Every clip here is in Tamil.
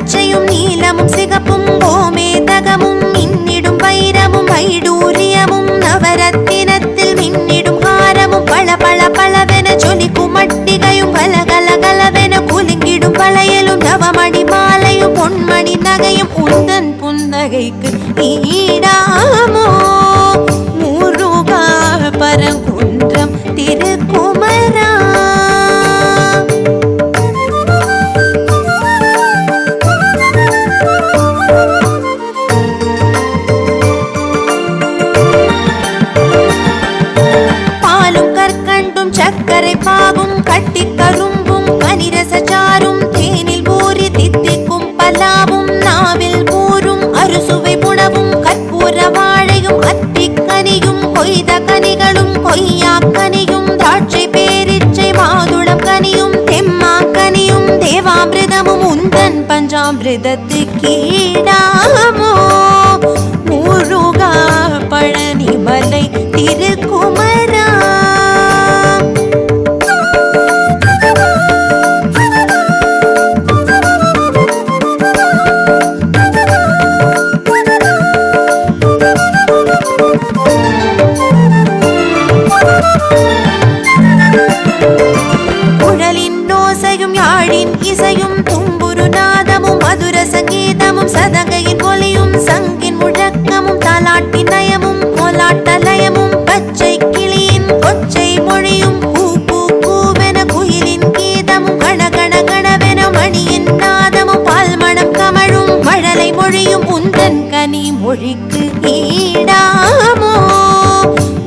பச்சையும் நீலமும் சிகப்பும் கோமேதகமும் மின்னிடும் வைரமும் வைடூரியமும் நவரத்தினத்தில் மின்னிடும் ஹாரமும் பள பள பளவென ஜொலிக்கும் மட்டிகையும் கலகல கலவென குலுங்கிடும் வளையலும் நவமணி மாலையும் பொன்மணி நகையும் உந்தன் புன்னகைக்கு ஈடாமோ முருகா பரங்குன்றம் திருக்குமரா. சக்கரை பாகும் கட்டி கரும்பும் கனிரசாரும் தேனில் ஊறி தித்திக்கும் பலாவும் நாவில் கூறும் அறுசுவை புணவும் கற்பூர வாழையும் அத்திக்கனியும் கொய்த கனிகளும் கொய்யாக்கனியும் திராட்சை பேரிச்சை மாதுளம் கனியும் தெம்மாக்கனியும் தேவாமிர்தமும் உந்தன் பஞ்சாமிர்தத்துக்கு ஈடாமோ முருகா பழனிமலை திருக்குமரா. குழலின் ஓசையும் யாழின் இசையும் தும்புரு நாதமும் மதுர சங்கீதமும் சதங்கையின் ஒலியும் சங்கின் முழக்கமும் தாலாட்டின் நயமும் கோலாட்டலயமும் பச்சை கிளியின் கொச்சை மொழியும் பூ பூ பூவென குயிலின் கீதமும் கணகண கணவென மணியின் நாதமும் பால்மணம் கமழும் மழலை மொழியும் உந்தன் கனி மொழிக்கு ஈடாமோ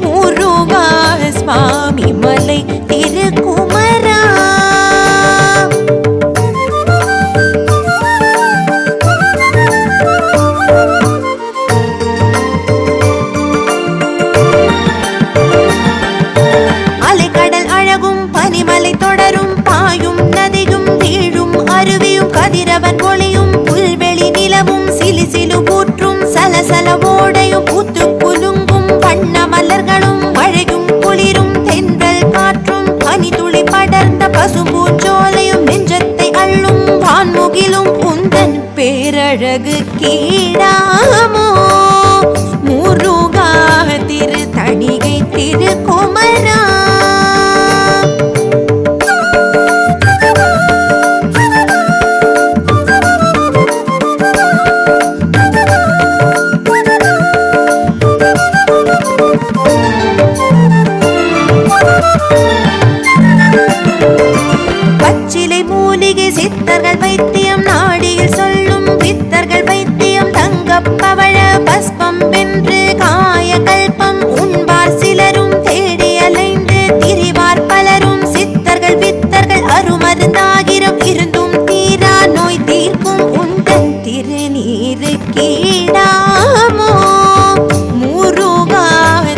முருகா சுவாமி மலை திருக்குமரா. அலைக்கடல் அழகும் பனிமலை தொடரும் பாயும் நதியும் வீழும் அருவியும் கதிரவன் ஒளியும் புல்வெளி நிலவும் சிலு சிலு கூற்றும் சலசல ஓடையும் பூத்து குலுங்கும் வண்ண மலர்களும் மழையும் குளிரும் தென்றல் காற்றும் பனி துளி படர்ந்த பசும்பூஞ்சோலையும் நெஞ்சத்தை அள்ளும் வான்முகிலும் உந்தன் பேரழகு கீழாமோ முருகா திருத்தணிகை திருக்குமரா. பச்சிலை மூலிகை சித்தர்கள் வைத்தியம் நாடியில் சொல்லும் பித்தர்கள் வைத்தியம் தங்கப்பவழ பஸ்பம் வென்று காய கல்பம் உண்பார் சிலரும் தேடி அலைந்து திரிவார் பலரும் சித்தர்கள் வித்தர்கள் அருமருந்தாகிரம் இருந்தும் தீரா நோய் தீர்க்கும் உந்தன் திருநீரு கீழாமோ முருகா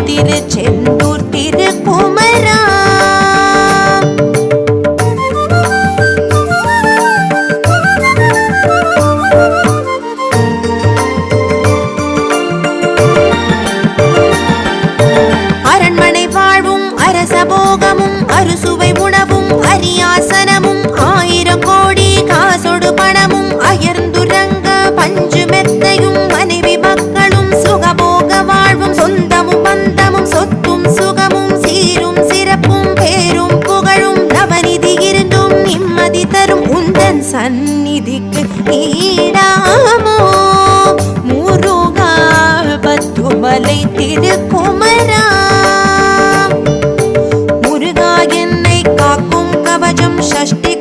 திருச்செந்தூர் திருக்குமரா. அரசபோகமும் அறுசுவை உணவும் அரியாசனமும் 1000 கோடி காசொடு பணமும் அயர்ந்துரங்க பஞ்சு மெத்தையும் மனைவி மக்களும் சுகபோக வாழ்வும் சொந்தமும் பந்தமும் சொத்தும் சுகமும் சீரும் சிறப்பும் பேரும் புகழும் நவநிதி இருந்தும் நிம்மதி தரும் உந்தன் சந்நிதிக்கு ஈடாமோ முருகா பத்துமலை திருக்குமரா. षष्टि